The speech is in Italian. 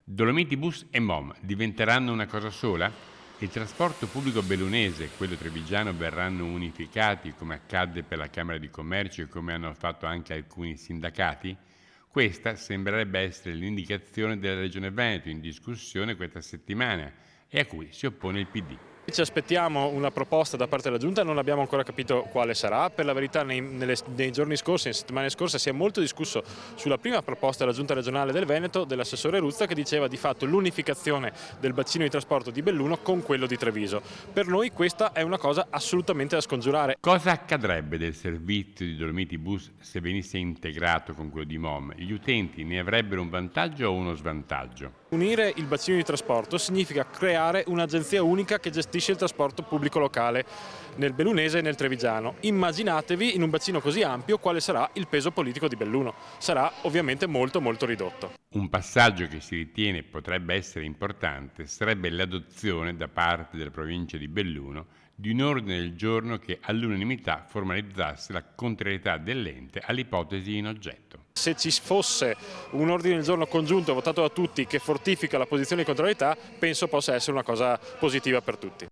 Dolomiti Bus e MOM diventeranno una cosa sola? Il trasporto pubblico bellunese e quello trevigiano verranno unificati come accadde per la Camera di Commercio e come hanno fatto anche alcuni sindacati? Questa sembrerebbe essere l'indicazione della Regione Veneto in discussione questa settimana e a cui si oppone il PD. Ci aspettiamo una proposta da parte della Giunta, non abbiamo ancora capito quale sarà. Per la verità nei giorni scorsi, in settimane scorse, si è molto discusso sulla prima proposta della Giunta regionale del Veneto dell'assessore Ruzza, che diceva di fatto l'unificazione del bacino di trasporto di Belluno con quello di Treviso. Per noi questa è una cosa assolutamente da scongiurare. Cosa accadrebbe del servizio di Dolomiti Bus se venisse integrato con quello di MOM? Gli utenti ne avrebbero un vantaggio o uno svantaggio? Unire il bacino di trasporto significa creare un'agenzia unica che gestisce il trasporto pubblico locale nel bellunese e nel trevigiano. Immaginatevi in un bacino così ampio quale sarà il peso politico di Belluno. Sarà ovviamente molto ridotto. Un passaggio che si ritiene potrebbe essere importante sarebbe l'adozione da parte della provincia di Belluno di un ordine del giorno che all'unanimità formalizzasse la contrarietà dell'ente all'ipotesi in oggetto. Se ci fosse un ordine del giorno congiunto votato da tutti che fortifica la posizione di contrarietà, penso possa essere una cosa positiva per tutti.